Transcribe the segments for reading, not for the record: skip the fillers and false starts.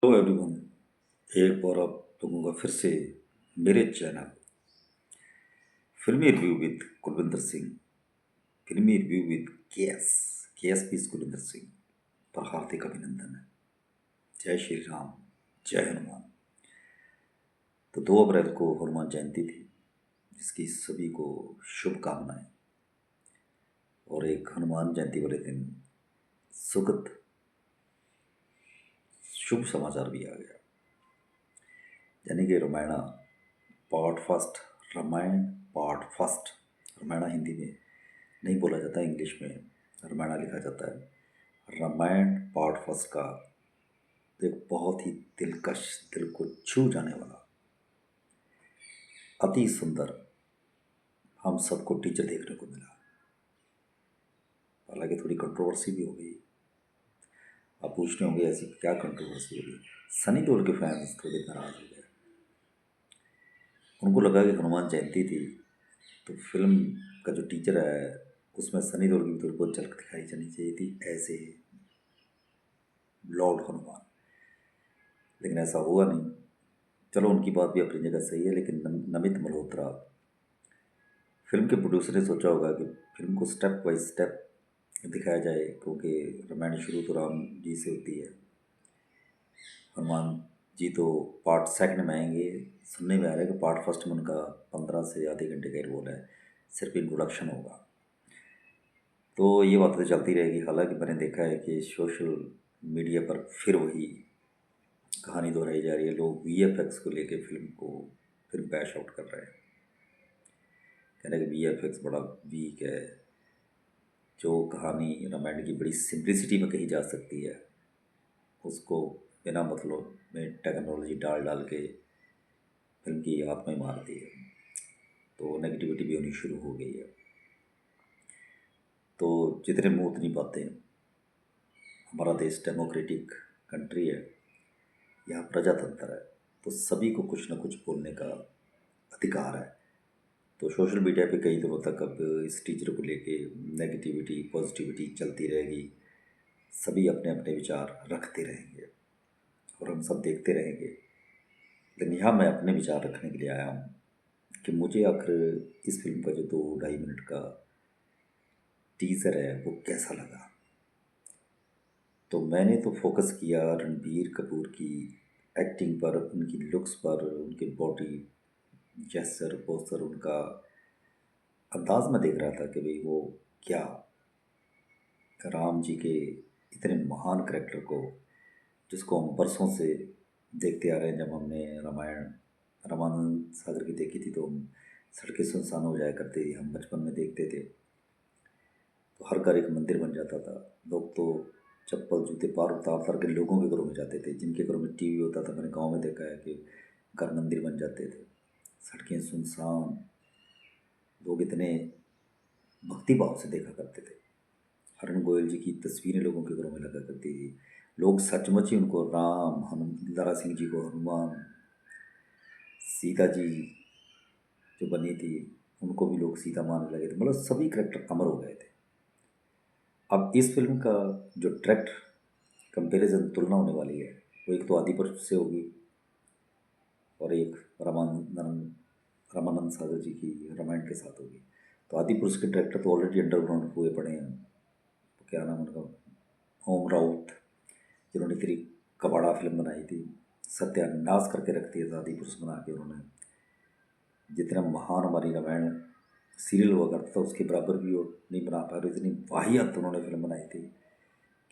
Hello everyone. एक बार आप लोगों का फिर से मेरे चैनल फिल्मी रिव्यू विद कुलविंदर सिंह, फिल्मी रिव्यू विद के एस पी कुलविंदर सिंह पर हार्दिक अभिनंदन है। जय श्री राम, जय हनुमान। तो 2 अप्रैल को हनुमान जयंती थी, जिसकी सभी को शुभकामनाएं। और एक हनुमान जयंती वाले दिन सुखद शुभ समाचार भी आ गया, यानी कि part first Ramayan part first. Ramayan Hindi में नहीं बोला जाता, इंग्लिश में रामायण लिखा जाता है। रामायण पार्ट फर्स्ट का एक बहुत ही दिलकश, दिल को छू जाने वाला, अति सुंदर हम सबको टीचर देखने को मिला। हालांकि थोड़ी कंट्रोवर्सी भी हो गई। आप पूछ रहे होंगे ऐसी क्या कंट्रोवर्सी हो गई। सनी देओल के फैंस थोड़े नाराज हो गए। उनको लगा कि हनुमान जयंती थी तो फिल्म का जो टीचर है उसमें सनी देओल की भी थोड़ी बहुत झलक दिखाई जानी चाहिए थी, ऐसे लॉर्ड हनुमान। लेकिन ऐसा हुआ नहीं। चलो, उनकी बात भी अपनी जगह सही है, लेकिन नमित मल्होत्रा फिल्म के प्रोड्यूसर ने सोचा होगा कि फिल्म को स्टेप बाय स्टेप दिखाया जाए, क्योंकि रामायण शुरू तो राम जी से होती है। हनुमान जी तो पार्ट सेकंड में आएंगे। सुनने में आ रहा है कि पार्ट फर्स्ट में उनका 15 से आधे घंटे का रोल है, सिर्फ इंट्रोडक्शन होगा। तो ये बात तो चलती रहेगी। हालांकि मैंने देखा है कि सोशल मीडिया पर फिर वही कहानी दोहराई जा रही है। लोग वीएफएक्स को लेके फिल्म को फिर बैश आउट कर रहे हैं, कह रहे हैं कि वीएफएक्स बड़ा वीक है। जो कहानी रामायण की बड़ी सिंप्लिसिटी में कही जा सकती है, उसको बिना मतलब में टेक्नोलॉजी डाल डाल के फिल्म की आत्मा ही मार दी है। तो नेगेटिविटी भी होनी शुरू हो गई है। तो जितने मुँह उतनी बातें। हमारा देश डेमोक्रेटिक कंट्री है, यहाँ प्रजातंत्र है, तो सभी को कुछ ना कुछ बोलने का अधिकार है। तो सोशल मीडिया पे कई दिनों तक अब इस टीचर को लेके नेगेटिविटी पॉजिटिविटी चलती रहेगी। सभी अपने अपने विचार रखते रहेंगे और हम सब देखते रहेंगे। लेकिन यहाँ मैं अपने विचार रखने के लिए आया हूँ कि मुझे आखिर इस फिल्म का जो 2-2.5 मिनट का टीज़र है वो कैसा लगा। तो मैंने तो फोकस किया रणबीर कपूर की एक्टिंग पर, उनकी लुक्स पर, उनके बॉडी जेस्चर पोस्चर, उनका अंदाज में देख रहा था कि भाई वो क्या राम जी के इतने महान करेक्टर को, जिसको हम बरसों से देखते आ रहे हैं। जब हमने रामायण रामानंद सागर की देखी थी तो हम सड़कें सुनसान हो जाया करती थी, हम बचपन में देखते थे। तो हर घर एक मंदिर बन जाता था। लोग तो चप्पल जूते पार उतार उतार के लोगों के घरों में जाते थे। जिनके घरों में टीवी होता था, मैंने गांव में देखा है कि घर मंदिर बन जाते थे। सड़कें सुनसान, लोग इतने भक्ति भाव से देखा करते थे। हरण गोयल जी की तस्वीरें लोगों के घरों में लगा करती थी। लोग सचमुच ही उनको राम, दारा सिंह जी को हनुमान, सीता जी जो बनी थी उनको भी लोग सीता मानने लगे थे। मतलब सभी करेक्टर अमर हो गए थे। अब इस फिल्म का जो डायरेक्ट कंपैरिजन तुलना होने वाली है वो एक तो आदिपुरुष से होगी और एक रामानंद सागर जी की रामायण के साथ होगी। तो आदिपुरुष के डायरेक्टर तो ऑलरेडी अंडरग्राउंड हुए पड़े हैं। तो क्या नाम उनका, ओम राउत, जिन्होंने तेरी कबाड़ा फिल्म बनाई थी, सत्यानाश करके रख दिया था आदिपुरुष बना के उन्होंने। जितना महान हमारी रामायण सीरियल हुआ करता था उसके बराबर भी वो नहीं बना पा रहे। इतनी वाहियात उन्होंने फिल्म बनाई थी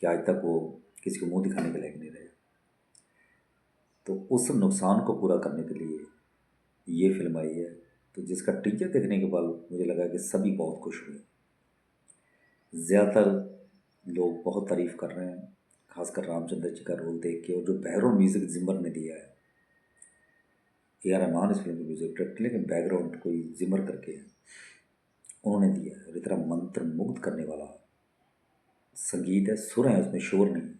कि आज तक वो किसी को मुंह दिखाने के लायक नहीं रहे। तो उस नुकसान को पूरा करने के लिए ये फिल्म आई है। तो जिसका टीजर देखने के बाद मुझे लगा कि सभी बहुत खुश हुए। ज़्यादातर लोग बहुत तारीफ़ कर रहे हैं, खासकर रामचंद्र जी का रोल देख के। और जो बैकग्राउंड म्यूज़िक जिमर ने दिया है, A.R. रहमान इस फिल्म के म्यूज़िक डायरेक्टर, लेकिन बैकग्राउंड कोई जिमर करके उन्होंने दिया है। और इतना मंत्र मुग्ध करने वाला संगीत है, सुर है उसमें, शोर नहीं।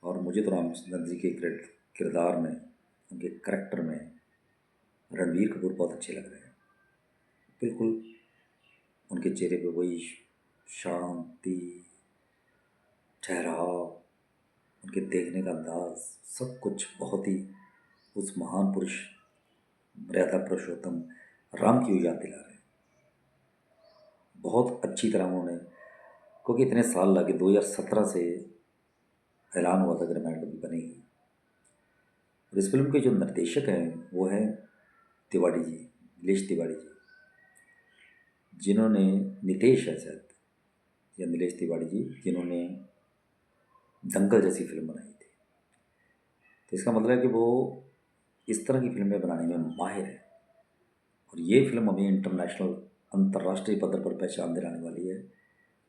और मुझे तो रामचंद्र जी के किरदार में, उनके करेक्टर में रणबीर कपूर बहुत अच्छे लग रहे हैं। बिल्कुल उनके चेहरे पे वही शांति, ठहराव, उनके देखने का अंदाज, सब कुछ बहुत ही उस महान पुरुष मर्यादा पुरुषोत्तम राम की याद दिला रहे हैं। बहुत अच्छी तरह उन्होंने, क्योंकि इतने साल लगे, 2017 से ऐलान हुआ था कि रामायण कभी बनेगी। और इस फिल्म के जो निर्देशक हैं वो हैं तिवारी जी, नीलेश तिवारी जी, जिन्होंने, नितेश है शायद, या नीलेश तिवारी जी, जिन्होंने दंगल जैसी फिल्म बनाई थी। तो इसका मतलब है कि वो इस तरह की फिल्में बनाने में माहिर है। और ये फिल्म हमें इंटरनेशनल, अंतर्राष्ट्रीय पद्धर पर पहचान दिलाने वाली है,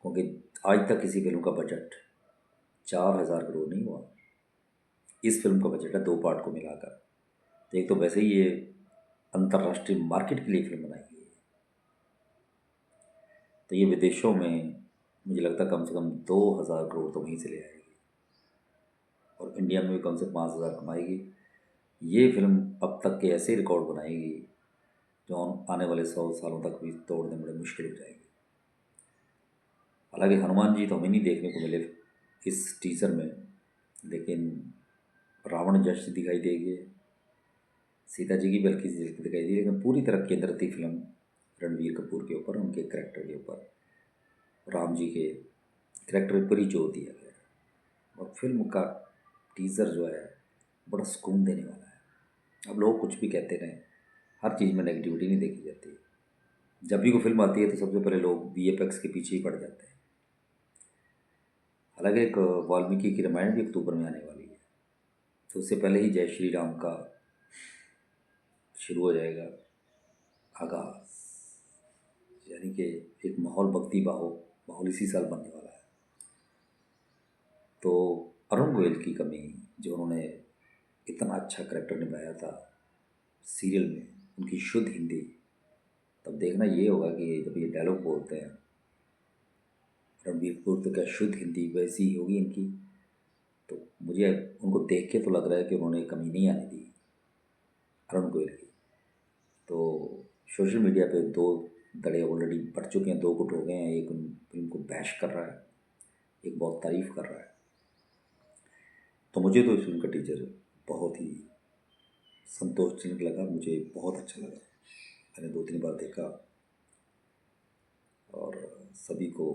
क्योंकि आज तक किसी फिल्म का बजट 4,000 करोड़ नहीं हुआ। इस फिल्म का बजट है 2 पार्ट को मिलाकर। तो एक तो वैसे ही ये अंतर्राष्ट्रीय मार्केट के लिए फिल्म बनाई गई है, तो ये विदेशों में मुझे लगता है कम से कम 2,000 करोड़ तो वहीं से ले आएगी, और इंडिया में भी कम से 5,000 कमाएगी। ये फिल्म अब तक के ऐसे रिकॉर्ड बनाएगी जो आने वाले 100 सालों तक भी तोड़ने बड़े मुश्किल हो जाएगी। हालांकि हनुमान जी तो हमें नहीं देखने को मिले इस टीज़र में, लेकिन रावण जैसी दिखाई देगी, सीता जी की भी हल्की सी झलक दिखाई दी, लेकिन पूरी तरह केंद्रित थी फिल्म रणवीर कपूर के ऊपर, उनके करेक्टर के ऊपर, राम जी के करेक्टर पर ही जोर दिया गया है। और फिल्म का टीज़र जो है बड़ा सुकून देने वाला है। अब लोग कुछ भी कहते रहें, हर चीज़ में नेगेटिविटी नहीं देखी जाती। जब भी कोई फिल्म आती है तो सबसे पहले लोग VFX के पीछे ही पड़ जाते हैं। हालांकि एक वाल्मीकि की रामायण भी अक्टूबर में आने वाली है, तो उससे पहले ही जय श्री राम का शुरू हो जाएगा आगाज, यानी कि एक माहौल, भक्ति माहौल इसी साल बनने वाला है। तो अरुण गोयल की कमी, जो उन्होंने इतना अच्छा करेक्टर निभाया था सीरियल में, उनकी शुद्ध हिंदी, तब देखना ये होगा कि जब ये डायलॉग बोलते हैं रणबीर कपूर, तो क्या शुद्ध हिंदी वैसी ही होगी इनकी। तो मुझे उनको देख के तो लग रहा है कि उन्होंने कमी नहीं आने दी अरुण गोयल की। तो सोशल मीडिया पे 2 दड़े ऑलरेडी बढ़ चुके हैं, 2 गुट हो गए हैं। एक उन फिल्म को बैश कर रहा है, एक बहुत तारीफ़ कर रहा है। तो मुझे तो इस फिल्म का टीजर बहुत ही संतोषजनक लगा, मुझे बहुत अच्छा लगा। मैंने 2-3 बार देखा। और सभी को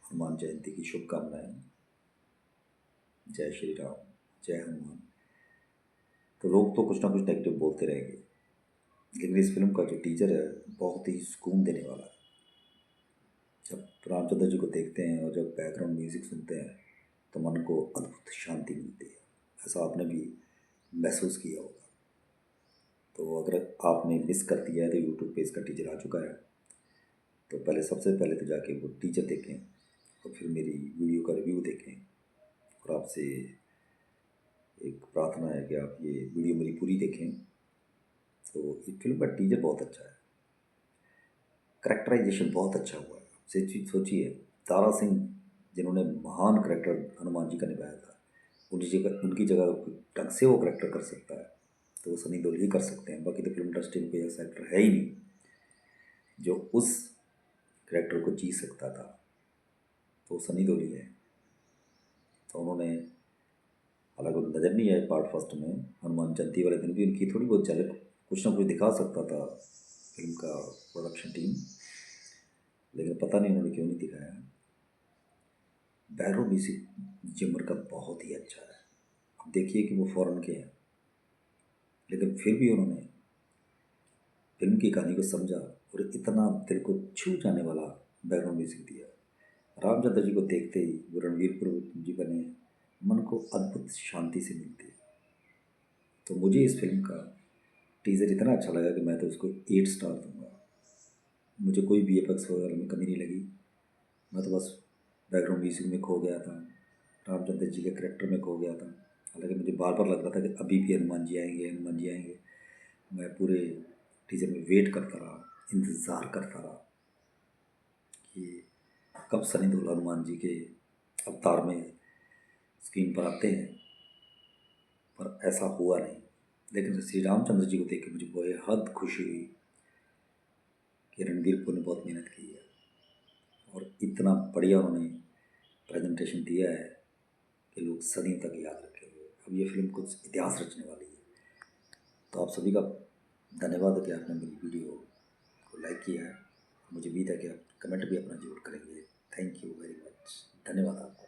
हनुमान जयंती की शुभकामनाएं। जय श्री राम, जय हनुमान। तो लोग तो कुछ ना कुछ नेगेटिव बोलते रहेंगे, लेकिन इस फिल्म का जो टीजर है बहुत ही सुकून देने वाला है। जब रामचंद्र जी को देखते हैं और जब बैकग्राउंड म्यूज़िक सुनते हैं तो मन को अद्भुत शांति मिलती है। ऐसा आपने भी महसूस किया होगा। तो अगर आपने मिस कर दिया है तो यूट्यूब पे इसका टीजर आ चुका है, तो पहले, सबसे पहले तो जाके वो टीजर देखें और फिर मेरी वीडियो का रिव्यू देखें। और आपसे एक प्रार्थना है कि आप ये वीडियो मेरी पूरी देखें। तो इस फिल्म का टीजर बहुत अच्छा है, करेक्टराइजेशन बहुत अच्छा हुआ है। सोचिए, तारा सिंह जिन्होंने महान करेक्टर हनुमान जी का निभाया था, उनकी जगह ढंग से वो करेक्टर कर सकता है तो वो सनी देओल ही कर सकते हैं। बाकी तो फिल्म इंडस्ट्री में कोई ऐसा एक्टर है ही नहीं जो उस करेक्टर को जी सकता था, तो सनी देओल ही है। तो उन्होंने, हालांकि नज़र नहीं आए पार्ट फर्स्ट में, हनुमान जयंती वाले दिन भी उनकी थोड़ी बहुत झलक कुछ ना कुछ दिखा सकता था फिल्म का प्रोडक्शन टीम, लेकिन पता नहीं उन्होंने क्यों नहीं दिखाया। बैकग्राउंड म्यूजिक जिमर का बहुत ही अच्छा है। अब देखिए कि वो फॉरेन के हैं, लेकिन फिर भी उन्होंने फिल्म की कहानी को समझा और इतना दिल को छू जाने वाला बैकग्राउंड म्यूजिक दिया। रामचंद्र जी को देखते ही वो रणवीर कपूर जी बने, मन को अद्भुत शांति से मिलती है। तो मुझे इस फिल्म का टीज़र इतना अच्छा लगा कि मैं तो उसको 8 स्टार दूंगा। मुझे कोई VFX वगैरह में कमी नहीं लगी। मैं तो बस बैकग्राउंड म्यूजिक में खो गया था, रामचंद्र जी के करेक्टर में खो गया था। हालांकि मुझे बार बार लग रहा था कि अभी भी हनुमान जी आएंगे, हनुमान जी आएंगे। मैं पूरे टीज़र में वेट करता रहा, इंतज़ार करता रहा कि कब सनी देओल हनुमान जी के अवतार में स्क्रीन पर आते हैं, पर ऐसा हुआ नहीं। लेकिन श्री रामचंद्र जी को देख के मुझे बेहद खुशी हुई कि रणबीर कपूर ने बहुत मेहनत की है और इतना बढ़िया उन्होंने प्रेजेंटेशन दिया है कि लोग सदियों तक याद रखेंगे। अब ये फिल्म कुछ इतिहास रचने वाली है। तो आप सभी का धन्यवाद कि आपने मेरी वीडियो को लाइक किया है। मुझे उम्मीद है कि आप कमेंट भी अपना ज़रूर करेंगे। Thank you very much. धन्यवाद आपका।